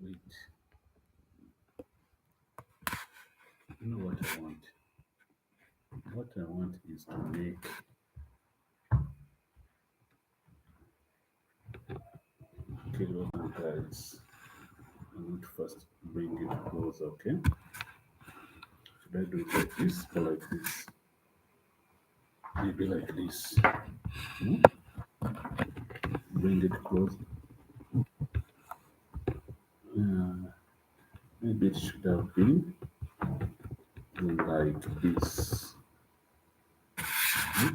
Wait, you know what I want? What I want is to make, okay, welcome guys. I'm going to first bring it closer, okay? Should I do it like this or like this? Maybe like this. Hmm? Bring it close. Uh, Maybe it should have been like this. Hmm?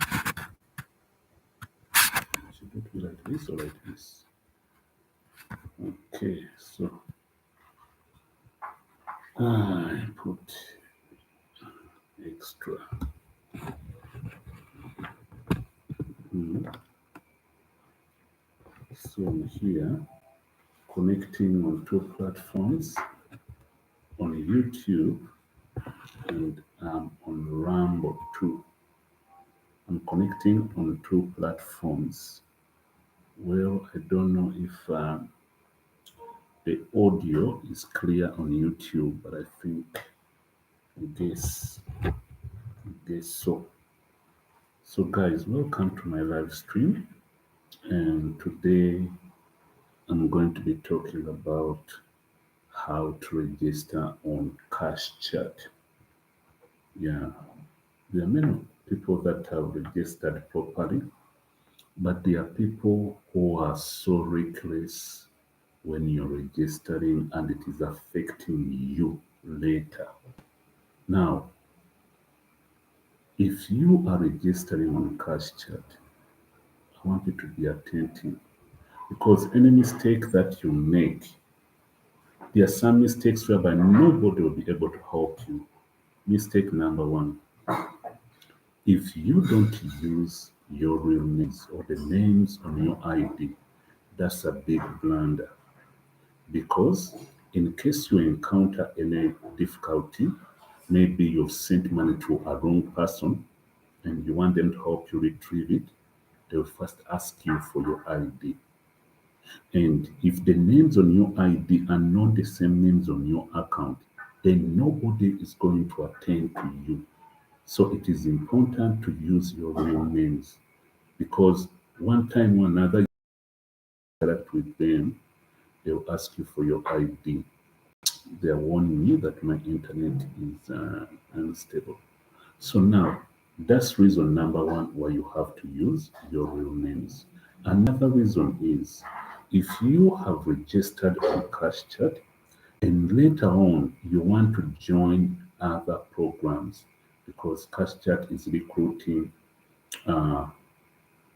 Should it be like this or like this? Okay, so I put extra. Hmm. So here, connecting on two platforms on YouTube and on Rambo too. I'm connecting on two platforms. Well, I don't know if the audio is clear on YouTube, but I think, I guess so. So, guys, welcome to my live stream. And today I'm going to be talking about how to register on Cash Chat. Yeah, there are many people that have registered properly, but there are people who are so reckless when you're registering and it is affecting you later. Now, if you are registering on Cash Chat, I want you to be attentive because any mistake that you make, there are some mistakes whereby nobody will be able to help you. Mistake number one, if you don't use your real names or the names on your ID, that's a big blunder because in case you encounter any difficulty, maybe you've sent money to a wrong person and you want them to help you retrieve it, they'll first ask you for your ID. And if the names on your ID are not the same names on your account, then nobody is going to attend to you. So it is important to use your real names because one time or another you interact with them, they'll ask you for your ID. They're warning me that my internet is unstable. So now, that's reason number one why you have to use your real names. Another reason is if you have registered on Cash Chat and later on you want to join other programs because Cash Chat is recruiting uh,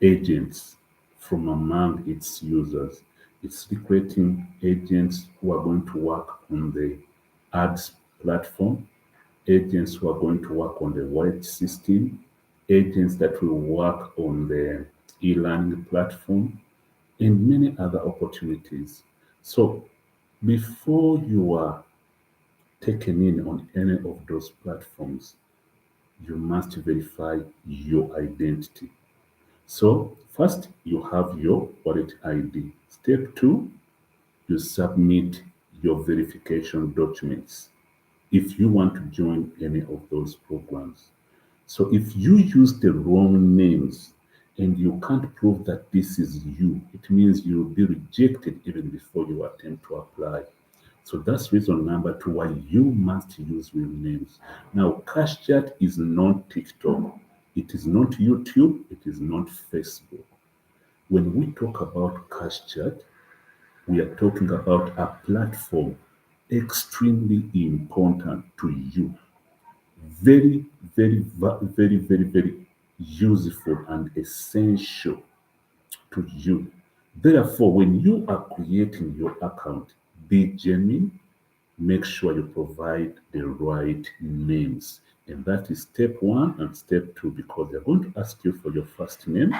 agents from among its users. It's recruiting agents who are going to work on the ads platform, agents who are going to work on the white system, agents that will work on the e-learning platform, and many other opportunities. So before you are taken in on any of those platforms, you must verify your identity. So first you have your wallet ID. Step two, you submit your verification documents if you want to join any of those programs. So if you use the wrong names and you can't prove that this is you, it means you'll be rejected even before you attempt to apply. So that's reason number two why you must use real names. Now, CashChat is not TikTok, it is not YouTube, it is not Facebook. When we talk about CashChat, we are talking about a platform extremely important to you, very, very useful and essential to you. Therefore, when you are creating your account, be genuine, make sure you provide the right names. And that is step one and step two because they're going to ask you for your first name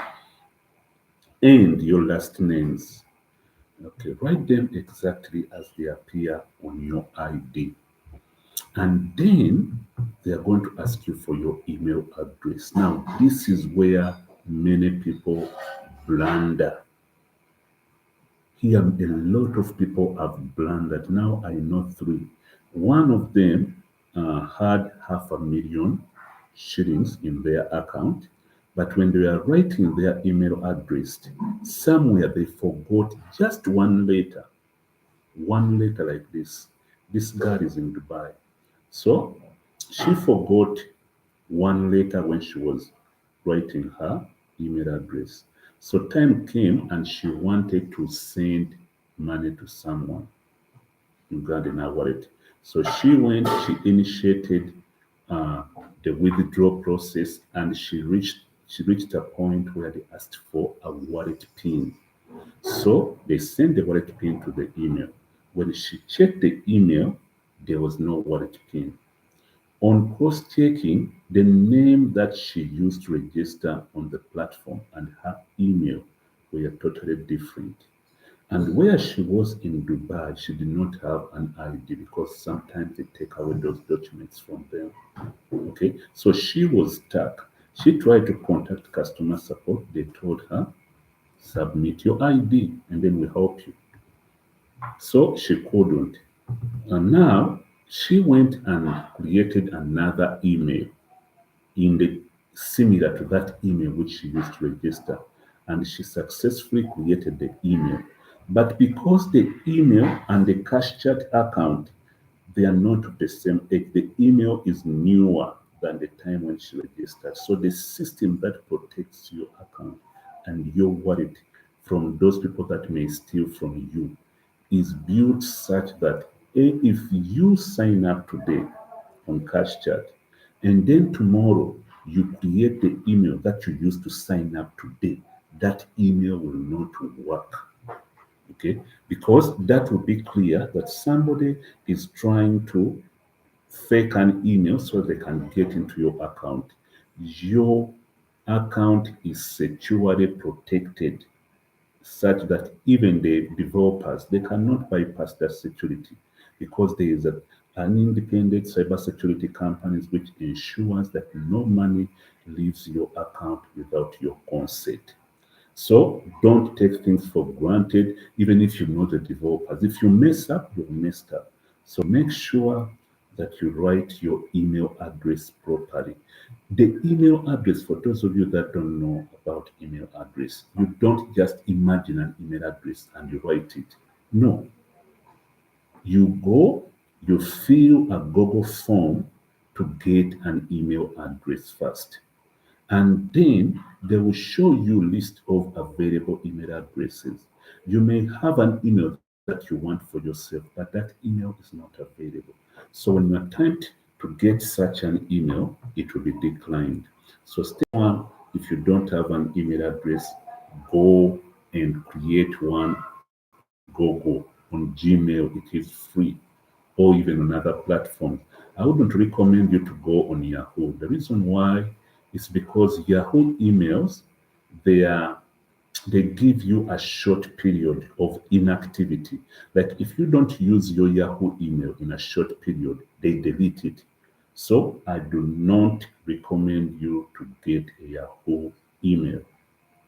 and your last names. Okay, write them exactly as they appear on your ID. And then they are going to ask you for your email address. Now, this is where many people blunder. Here, a lot of people have blundered. Now I know three. One of them had 500,000 shillings in their account, but when they were writing their email address, somewhere they forgot just one letter like this. This girl is in Dubai. So she forgot one letter when she was writing her email address. So time came and she wanted to send money to someone regarding her wallet. So she initiated uh, the withdrawal process, and she reached a point where they asked for a wallet pin. So they sent the wallet pin to the email. When she checked the email, there was no wallet pin. On cross-checking, the name that she used to register on the platform and her email were totally different. And where she was in Dubai, she did not have an ID because sometimes they take away those documents from them. Okay, so she was stuck. She tried to contact customer support. They told her, submit your ID and then we help you. So she couldn't. And now she went and created another email in the similar to that email which she used to register, and she successfully created the email. But because the email and the cash chat account, they are not the same age, the email is newer than the time when she registered. So the system that protects your account and your wallet from those people that may steal from you is built such that if you sign up today on cash chat and then tomorrow you create the email that you used to sign up today, that email will not work. Okay, because that will be clear that somebody is trying to fake an email so they can get into your account. Your account is securely protected such that even the developers they cannot bypass that security because there is an independent cybersecurity companies which ensures that no money leaves your account without your consent. So don't take things for granted, even if you know the developers. If you mess up, you've messed up. So make sure that you write your email address properly. The email address, for those of you that don't know about email address, you don't just imagine an email address and you write it. No, you go, you fill a Google form to get an email address first, and then they will show you list of available email addresses. You may have an email that you want for yourself, but that email is not available. So when you attempt to get such an email, it will be declined. So step one, if you don't have an email address, go and create one on Google, on Gmail. It is free, or even on other platforms. I wouldn't recommend you to go on Yahoo. The reason why is because Yahoo emails, they are they give you a short period of inactivity. Like if you don't use your Yahoo email in a short period, they delete it. So I do not recommend you to get a Yahoo email.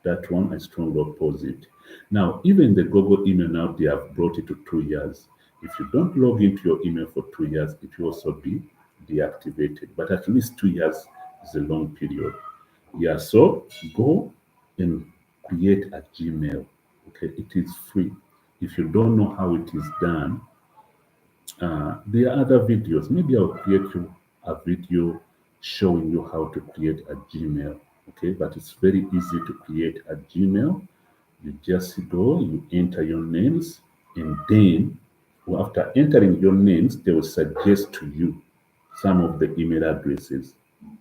That one I strongly oppose it. Now, even the Google email now, they have brought it to 2 years. If you don't log into your email for 2 years, it will also be deactivated. But at least 2 years is a long period. Yeah, so go and create a Gmail. Okay, it is free. If you don't know how it is done, there are other videos. Maybe I'll create you a video showing you how to create a Gmail. Okay, but it's very easy to create a Gmail. You just go, you enter your names, and then after entering your names, they will suggest to you some of the email addresses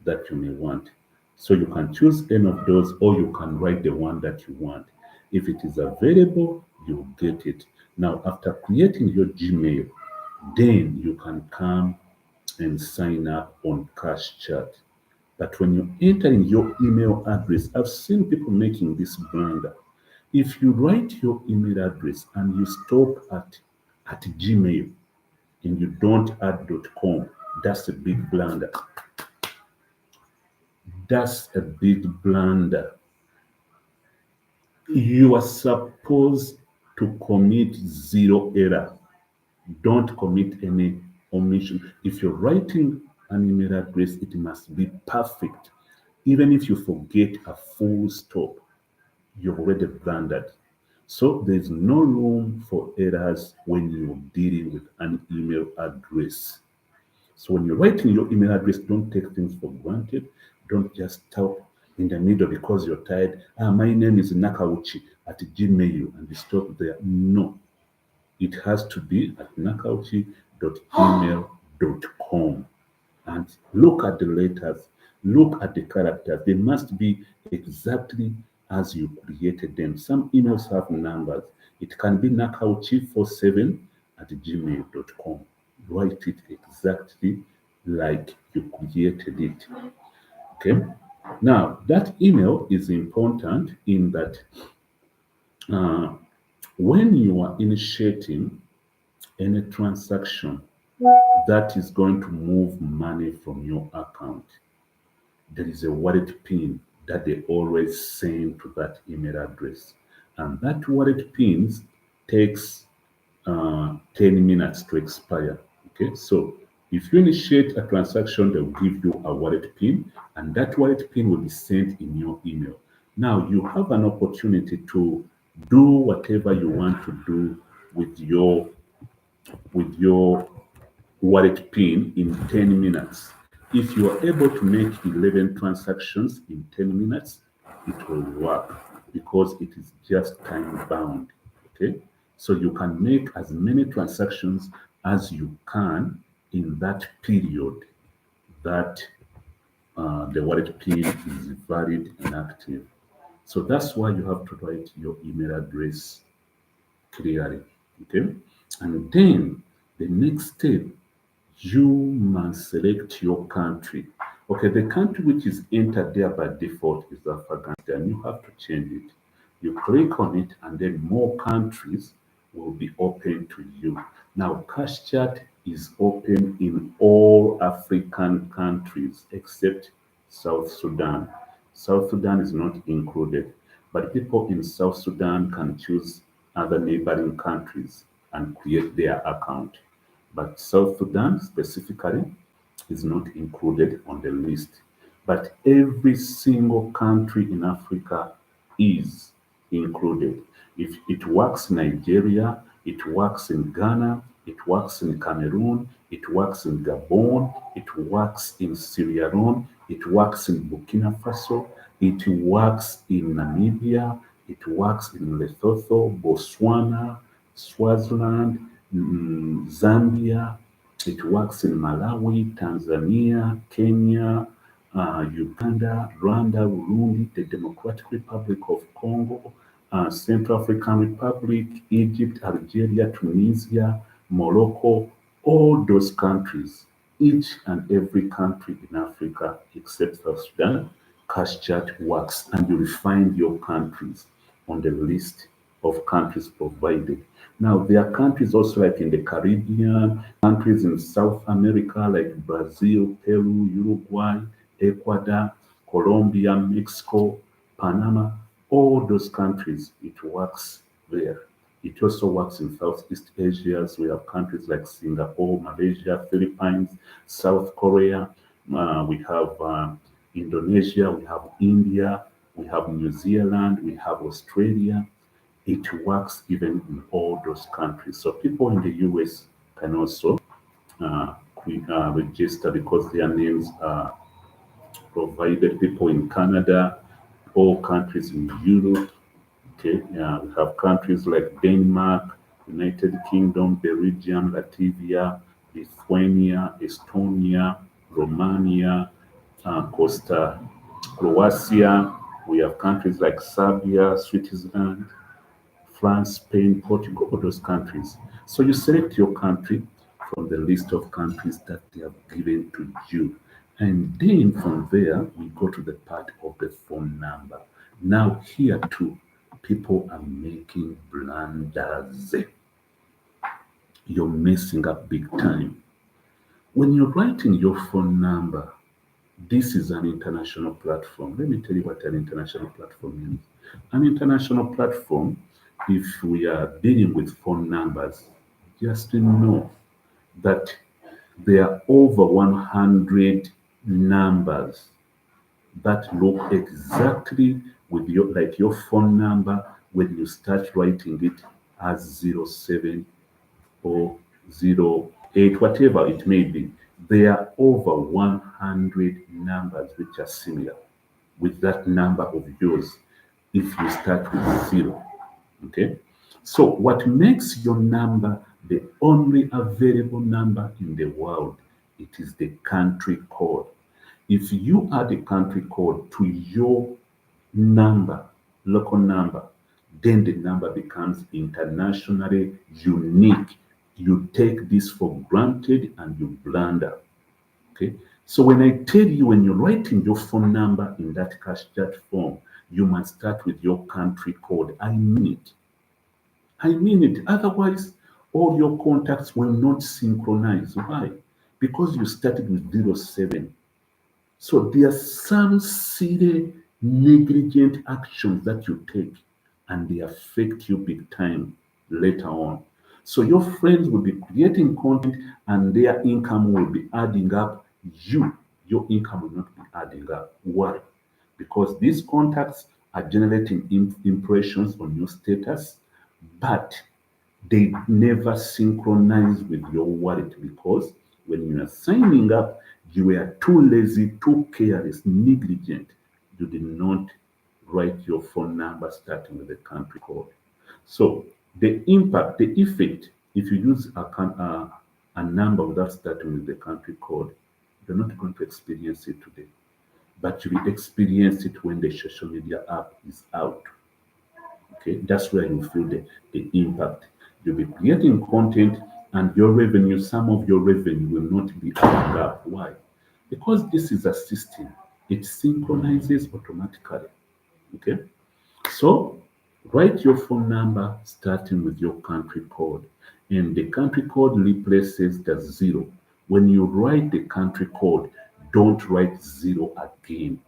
that you may want. So you can choose any of those, or you can write the one that you want. If it is available, you get it. Now, after creating your Gmail, then you can come and sign up on Cash Chat. But when you enter in your email address, I've seen people making this blunder. If you write your email address and you stop at Gmail and you don't add .com, that's a big blunder. That's a big blunder. You are supposed to commit zero error. Don't commit any omission. If you're writing an email address, it must be perfect. Even if you forget a full stop, you've already blundered. So there's no room for errors when you're dealing with an email address. So when you're writing your email address, don't take things for granted. Don't just stop in the middle because you're tired. My name is Nakauchi at Gmail, and you stop there. No, it has to be at nakauchi.email.com. And look at the letters, look at the characters. They must be exactly as you created them. Some emails have numbers. It can be nakauchi47 at gmail.com. Write it exactly like you created it. Okay. Now, that email is important in that uh, when you are initiating any transaction that is going to move money from your account, there is a wallet pin that they always send to that email address. And that wallet pin takes 10 minutes to expire. Okay, so if you initiate a transaction, they will give you a wallet pin, and that wallet pin will be sent in your email. Now you have an opportunity to do whatever you want to do with your wallet pin in 10 minutes. If you are able to make 11 transactions in 10 minutes, it will work because it is just time bound. Okay, so you can make as many transactions as you can in that period that the wallet pin is valid and active. So that's why you have to write your email address clearly. Okay, and then the next step, you must select your country. Okay, the country which is entered there by default is Afghanistan. You have to change it. You click on it, and then more countries will be open to you. Now, CashChat is open in all African countries except South Sudan. South Sudan is not included, but people in South Sudan can choose other neighboring countries and create their account. But South Sudan specifically is not included on the list. But every single country in Africa is included. If it works in Nigeria, it works in Ghana, it works in Cameroon, it works in Gabon, it works in Sierra Leone, it works in Burkina Faso, it works in Namibia, it works in Lesotho, Botswana, Swaziland, Zambia, it works in Malawi, Tanzania, Kenya, Uganda, Rwanda, Burundi, the Democratic Republic of Congo, Central African Republic, Egypt, Algeria, Tunisia, Morocco, all those countries, each and every country in Africa except South Sudan, CashChat works, and you will find your countries on the list of countries provided. Now, there are countries also like in the Caribbean, countries in South America like Brazil, Peru, Uruguay, Ecuador, Colombia, Mexico, Panama, all those countries, it works there. It also works in Southeast Asia. So we have countries like Singapore, Malaysia, Philippines, South Korea. We have Indonesia, we have India, we have New Zealand, we have Australia. It works even in all those countries. So people in the US can also register because their names are provided. People in Canada, all countries in Europe. Okay, we have countries like Denmark, United Kingdom, Belgium, Latvia, Lithuania, Estonia, Romania, Costa, Croatia. We have countries like Serbia, Switzerland, France, Spain, Portugal, all those countries. So you select your country from the list of countries that they have given to you. And then from there, we go to the part of the phone number. Now, here too, people are making blunders. You're messing up big time. When you're writing your phone number, this is an international platform. Let me tell you what an international platform means. An international platform if we are dealing with phone numbers, just know that there are over 100 numbers that look exactly with your like your phone number when you start writing it as 07 or 08, whatever it may be. There are over 100 numbers which are similar with that number of yours if you start with 0. Okay? So, what makes your number the only available number in the world? It is the country code. If you add a country code to your number, local number, then the number becomes internationally unique. You take this for granted and you blunder. Okay. So when I tell you when you're writing your phone number in that cash chat form, you must start with your country code. I mean it. I mean it. Otherwise, all your contacts will not synchronize. Why? Because you started with 07. So there are some silly, negligent actions that you take and they affect you big time later on. So your friends will be creating content and their income will be adding up. Your income will not be adding up. Why? Because these contacts are generating impressions on your status, but they never synchronize with your wallet because when you are signing up, you were too lazy, too careless, negligent. You did not write your phone number starting with the country code. So the impact, the effect, if you use a number without starting with the country code, you're not going to experience it today. But you will experience it when the social media app is out. Okay, that's where you feel the impact. You'll be creating content and your revenue, some of your revenue will not be adding up. Why? Because this is a system, it synchronizes automatically. Okay, so write your phone number starting with your country code, and the country code replaces the 0. When you write the country code, don't write 0 again.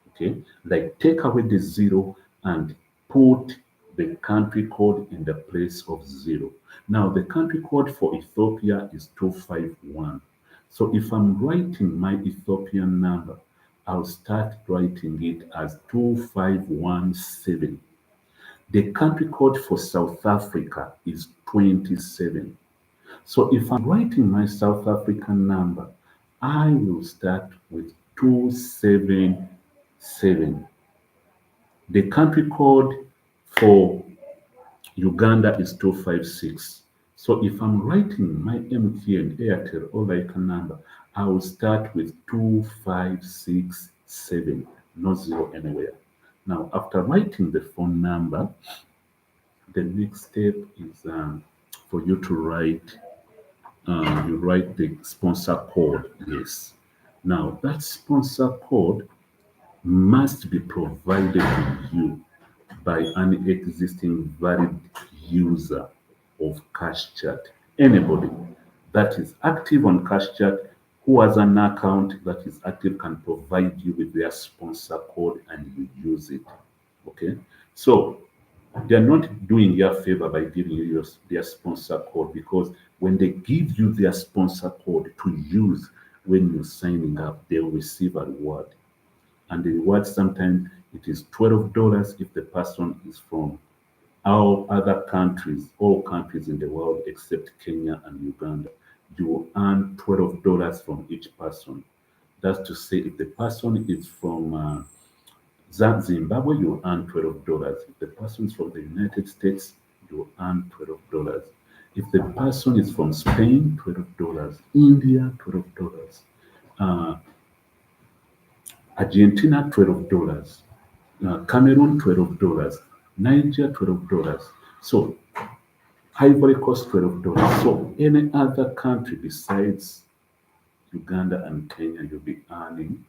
Okay, like take away the 0 and put the country code in the place of 0. Now the country code for Ethiopia is 251. So if I'm writing my Ethiopian number, I'll start writing it as 2517. The country code for South Africa is 27. So if I'm writing my South African number, I will start with 277. The country code for Uganda is 256. So if I'm writing my MTN, Airtel, or like a number, I will start with 2567, no 0 anywhere. Now, after writing the phone number, the next step is for you to write, you write the sponsor code. Yes. Now, that sponsor code must be provided to you by an existing valid user of CashChat. Anybody that is active on CashChat who has an account that is active can provide you with their sponsor code and you use it. Okay, so they're not doing you a favor by giving you their sponsor code because when they give you their sponsor code to use when you're signing up, they'll receive a reward. And the reward sometimes it is $12 if the person is from all other countries, all countries in the world except Kenya and Uganda. You will earn $12 from each person. That's to say, if the person is from Zimbabwe, you will earn $12. If the person is from the United States, you will earn $12. If the person is from Spain, $12. India, $12. Uh, Argentina, $12. Cameroon, $12. Niger, $12. So Ivory Coast, $12. So any other country besides Uganda and Kenya, you'll be earning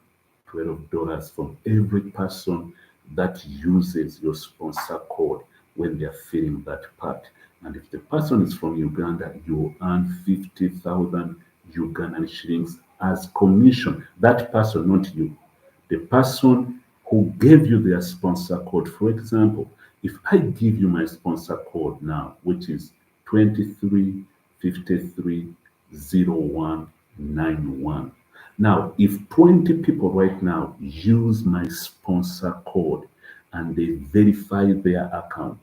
$12 from every person that uses your sponsor code when they're filling that part. And if the person is from Uganda, you will earn 50,000 Ugandan shillings as commission. That person, not you. The person who gave you their sponsor code. For example, If I give you my sponsor code now, which is 23530191. Now, if 20 people right now use my sponsor code and they verify their account,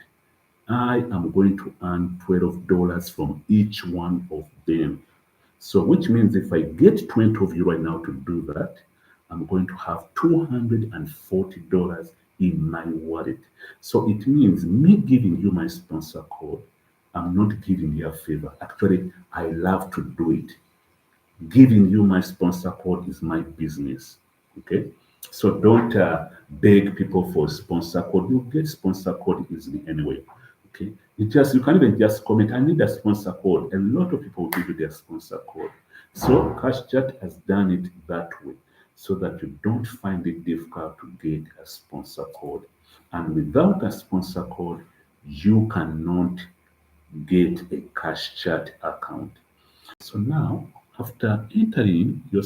I am going to earn $12 from each one of them. So, which means if I get 20 of you right now to do that, I'm going to have $240 in my wallet. So it means me giving you my sponsor code, I'm not giving you a favor. Actually, I love to do it. Giving you my sponsor code is my business. Okay. So don't beg people for sponsor code. You get sponsor code easily anyway. Okay. You can even just comment, I need a sponsor code. A lot of people will give you their sponsor code. So CashChat has done it that way so that you don't find it difficult to get a sponsor code. And without a sponsor code, you cannot get a CashChat account. So now, after entering your